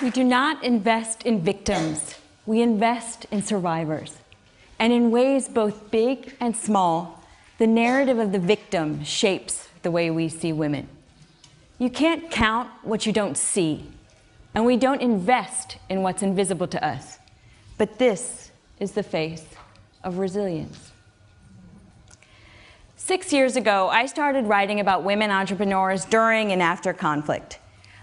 We do not invest in victims. We invest in survivors. And in ways both big and small, the narrative of the victim shapes the way we see women. You can't count what you don't see, and we don't invest in what's invisible to us. But this is the face of resilience. 6 years ago, I started writing about women entrepreneurs during and after conflict.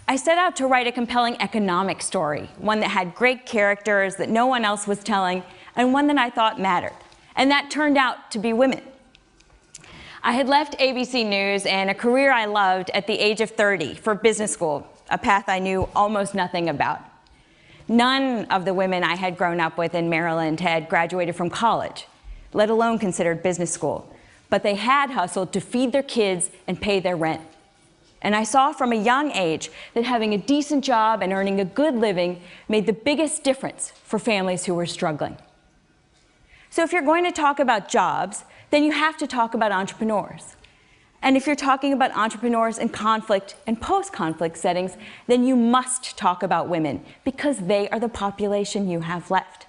I set out to write a compelling economic story, one that had great characters that no one else was telling, and one that I thought mattered. And that turned out to be women. I had left ABC News and a career I loved at the age of 30 for business school, a path I knew almost nothing about. None of the women I had grown up with in Maryland had graduated from college, let alone considered business school. But they had hustled to feed their kids and pay their rent. And I saw from a young age that having a decent job and earning a good living made the biggest difference for families who were struggling. So if you're going to talk about jobs, then you have to talk about entrepreneurs. And if you're talking about entrepreneurs in conflict and post-conflict settings, then you must talk about women because they are the population you have left.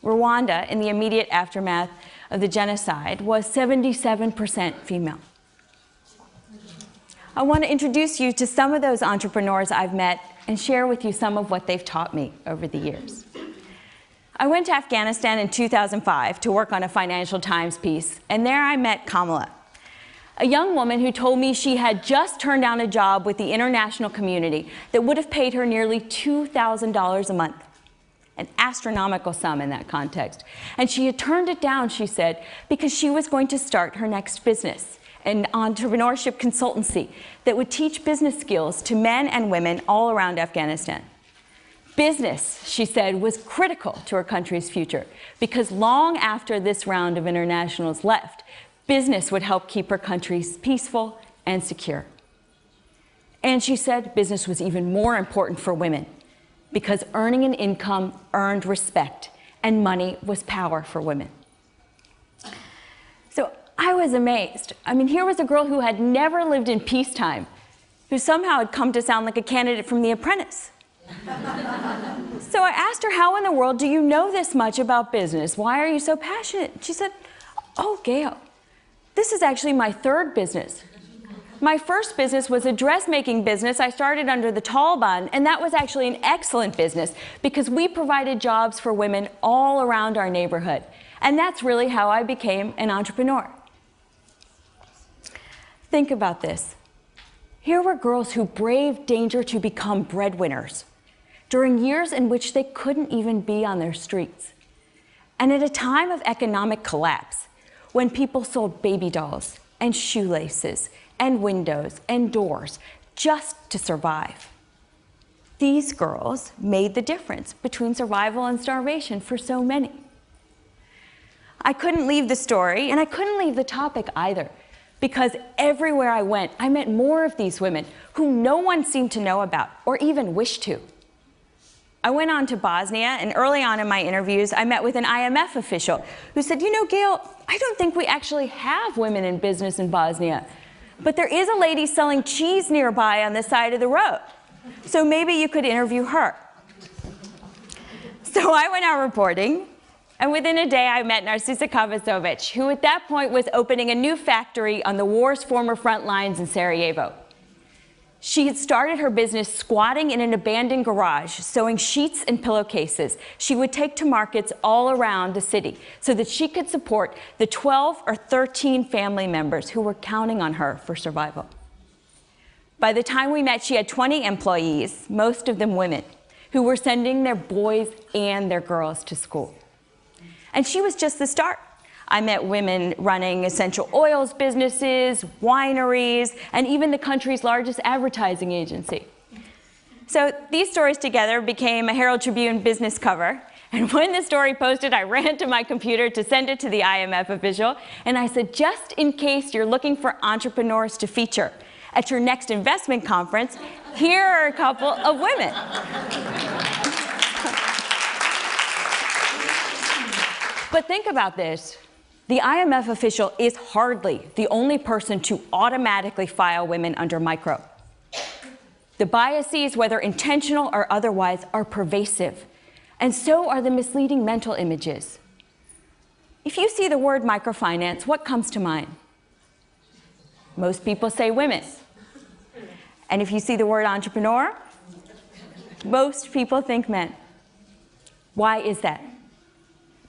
Rwanda, in the immediate aftermath of the genocide, was 77% female. I want to introduce you to some of those entrepreneurs I've met and share with you some of what they've taught me over the years. I went to Afghanistan in 2005 to work on a Financial Times piece, and there I met Kamala, a young woman who told me she had just turned down a job with the international community that would have paid her nearly $2,000 a month, an astronomical sum in that context. And she had turned it down, she said, because she was going to start her next business, an entrepreneurship consultancy that would teach business skills to men and women all around Afghanistan. Business, she said, was critical to her country's future because long after this round of internationals left, business would help keep her country peaceful and secure. And she said business was even more important for women because earning an income earned respect and money was power for women. So I was amazed. I mean, here was a girl who had never lived in peacetime, who somehow had come to sound like a candidate from The Apprentice. So I asked her, how in the world do you know this much about business? Why are you so passionate? She said, oh, Gayle, this is actually my third business. My first business was a dressmaking business I started under the Taliban, and that was actually an excellent business because we provided jobs for women all around our neighborhood. And that's really how I became an entrepreneur. Think about this. Here were girls who braved danger to become breadwinners during years in which they couldn't even be on their streets. And at a time of economic collapse, when people sold baby dolls and shoelaces and windows and doors just to survive. These girls made the difference between survival and starvation for so many. I couldn't leave the story, and I couldn't leave the topic either, because everywhere I went, I met more of these women who no one seemed to know about or even wish to. I went on to Bosnia, and early on in my interviews, I met with an IMF official who said, you know, Gayle, I don't think we actually have women in business in Bosnia, but there is a lady selling cheese nearby on the side of the road, so maybe you could interview her. So I went out reporting, and within a day I met Narcisa Kovacevic, who at that point was opening a new factory on the war's former front lines in Sarajevo. She had started her business squatting in an abandoned garage, sewing sheets and pillowcases she would take to markets all around the city so that she could support the 12 or 13 family members who were counting on her for survival. By the time we met, she had 20 employees, most of them women, who were sending their boys and their girls to school. And she was just the start. I met women running essential oils businesses, wineries, and even the country's largest advertising agency. So these stories together became a Herald Tribune business cover. And when the story posted, I ran to my computer to send it to the IMF official. And I said, just in case you're looking for entrepreneurs to feature at your next investment conference, here are a couple of women. But think about this. The IMF official is hardly the only person to automatically file women under micro. The biases, whether intentional or otherwise, are pervasive, and so are the misleading mental images. If you see the word microfinance, what comes to mind? Most people say women. And if you see the word entrepreneur, most people think men. Why is that?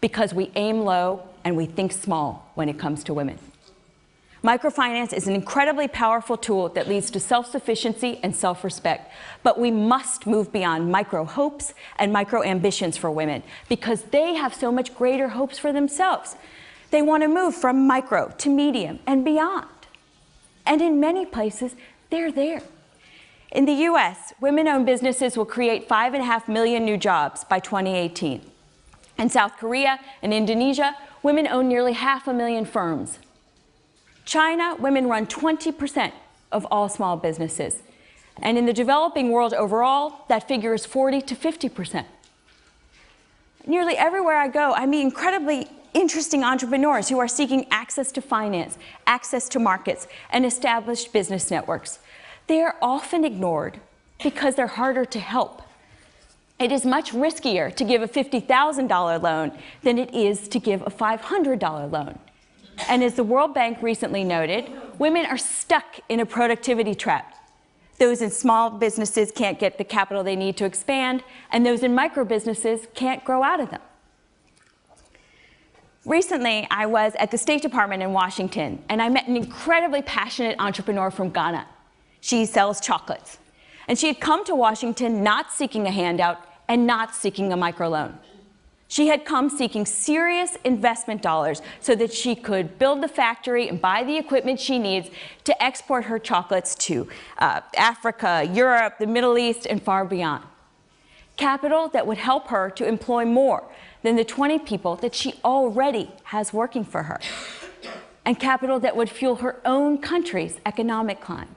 Because we aim low and we think small when it comes to women. Microfinance is an incredibly powerful tool that leads to self-sufficiency and self-respect, but we must move beyond micro-hopes and micro-ambitions for women because they have so much greater hopes for themselves. They want to move from micro to medium and beyond. And in many places, they're there. In the US, women-owned businesses will create 5.5 million new jobs by 2018. In South Korea and Indonesia, women own nearly 500,000 firms. China, women run 20% of all small businesses. And in the developing world overall, that figure is 40 to 50%. Nearly everywhere I go, I meet incredibly interesting entrepreneurs who are seeking access to finance, access to markets, and established business networks. They are often ignored because they're harder to help. It is much riskier to give a $50,000 loan than it is to give a $500 loan. And as the World Bank recently noted, women are stuck in a productivity trap. Those in small businesses can't get the capital they need to expand, and those in micro businesses can't grow out of them. Recently, I was at the State Department in Washington, and I met an incredibly passionate entrepreneur from Ghana. She sells chocolates. And she had come to Washington not seeking a handout and not seeking a microloan. She had come seeking serious investment dollars so that she could build the factory and buy the equipment she needs to export her chocolates to Africa, Europe, the Middle East, and far beyond. Capital that would help her to employ more than the 20 people that she already has working for her. And capital that would fuel her own country's economic climb.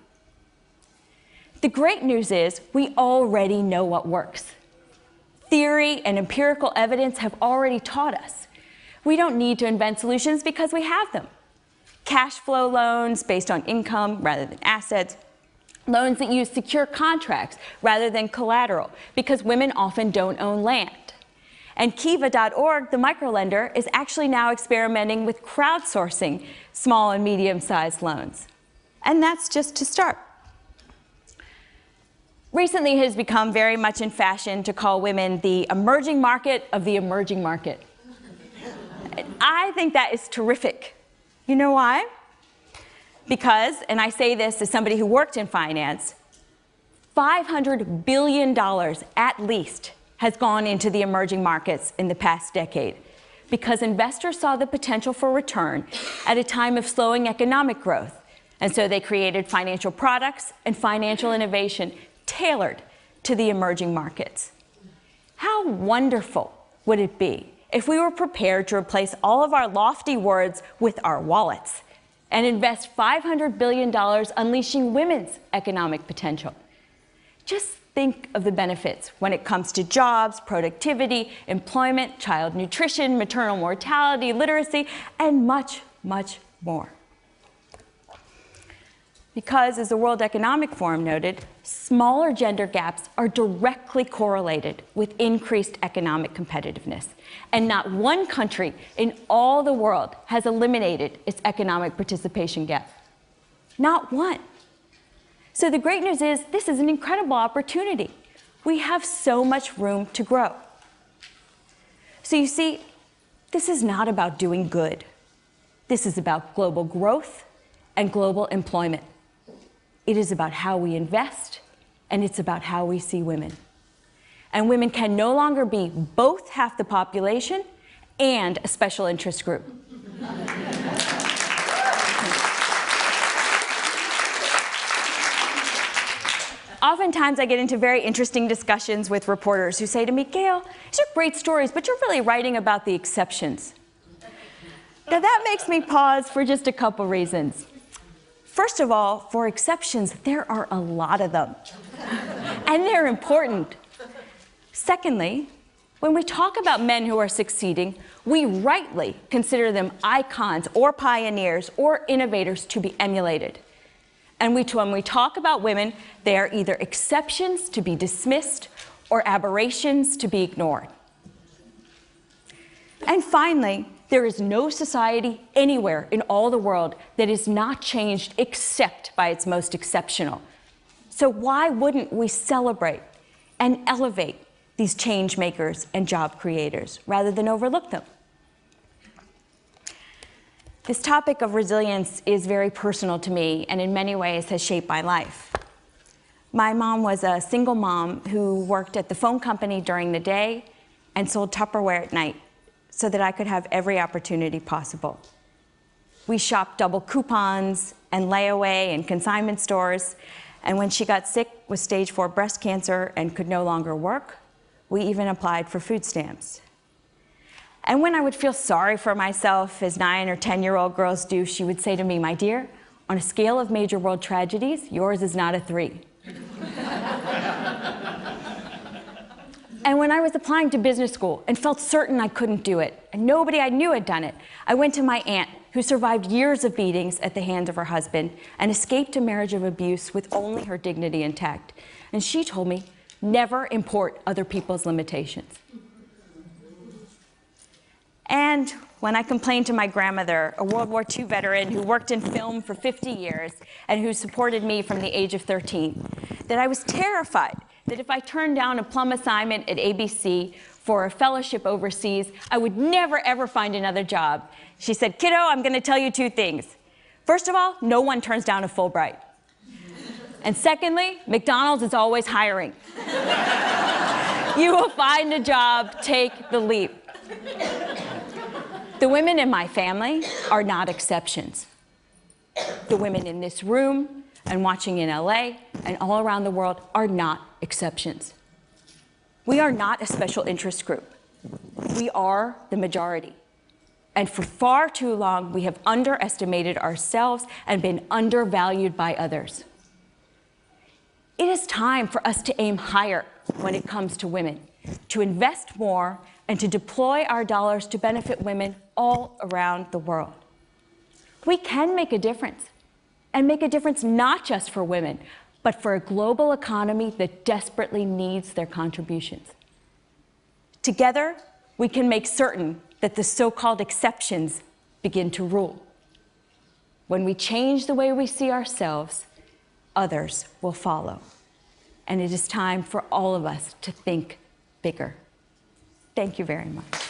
The great news is we already know what works. Theory and empirical evidence have already taught us. We don't need to invent solutions because we have them. Cash flow loans based on income rather than assets, loans that use secure contracts rather than collateral because women often don't own land. And Kiva.org, the microlender, is actually now experimenting with crowdsourcing small and medium-sized loans. And that's just to start. Recently, it has become very much in fashion to call women the emerging market of the emerging market. I think that is terrific. You know why? Because, and I say this as somebody who worked in finance, $500 billion at least has gone into the emerging markets in the past decade because investors saw the potential for return at a time of slowing economic growth. And so they created financial products and financial innovation tailored to the emerging markets. How wonderful would it be if we were prepared to replace all of our lofty words with our wallets and invest $500 billion unleashing women's economic potential? Just think of the benefits when it comes to jobs, productivity, employment, child nutrition, maternal mortality, literacy, and much, much more. Because, as the World Economic Forum noted, smaller gender gaps are directly correlated with increased economic competitiveness. And not one country in all the world has eliminated its economic participation gap. Not one. So the great news is this is an incredible opportunity. We have so much room to grow. So you see, this is not about doing good. This is about global growth and global employment. It is about how we invest, and it's about how we see women. And women can no longer be both half the population and a special interest group. Oftentimes, I get into very interesting discussions with reporters who say to me, Gayle, these are great stories, but you're really writing about the exceptions. Now, that makes me pause for just a couple reasons. First of all, for exceptions, there are a lot of them, and they're important. Secondly, when we talk about men who are succeeding, we rightly consider them icons or pioneers or innovators to be emulated. And when we talk about women, they are either exceptions to be dismissed or aberrations to be ignored. And finally, there is no society anywhere in all the world that is not changed except by its most exceptional. So why wouldn't we celebrate and elevate these change makers and job creators rather than overlook them? This topic of resilience is very personal to me and in many ways has shaped my life. My mom was a single mom who worked at the phone company during the day and sold Tupperware at night so that I could have every opportunity possible. We shopped double coupons and layaway and consignment stores, and when she got sick with stage 4 breast cancer and could no longer work, we even applied for food stamps. And when I would feel sorry for myself, as 9 or 10-year-old girls do, she would say to me, "My dear, on a scale of major world tragedies, yours is not a 3. And when I was applying to business school and felt certain I couldn't do it, and nobody I knew had done it, I went to my aunt, who survived years of beatings at the hands of her husband and escaped a marriage of abuse with only her dignity intact. And she told me, never import other people's limitations. And when I complained to my grandmother, a World War II veteran who worked in film for 50 years and who supported me from the age of 13, that I was terrified that if I turned down a plum assignment at ABC for a fellowship overseas, I would never, ever find another job. She said, "Kiddo, I'm going to tell you 2 things. First of all, no one turns down a Fulbright. And secondly, McDonald's is always hiring. You will find a job, take the leap." The women in my family are not exceptions. The women in this room and watching in LA and all around the world are not exceptions. We are not a special interest group. We are the majority. And for far too long, we have underestimated ourselves and been undervalued by others. It is time for us to aim higher when it comes to women, to invest more and to deploy our dollars to benefit women all around the world. We can make a difference, and make a difference not just for women, but for a global economy that desperately needs their contributions. Together, we can make certain that the so-called exceptions begin to rule. When we change the way we see ourselves, others will follow. And it is time for all of us to think bigger. Thank you very much.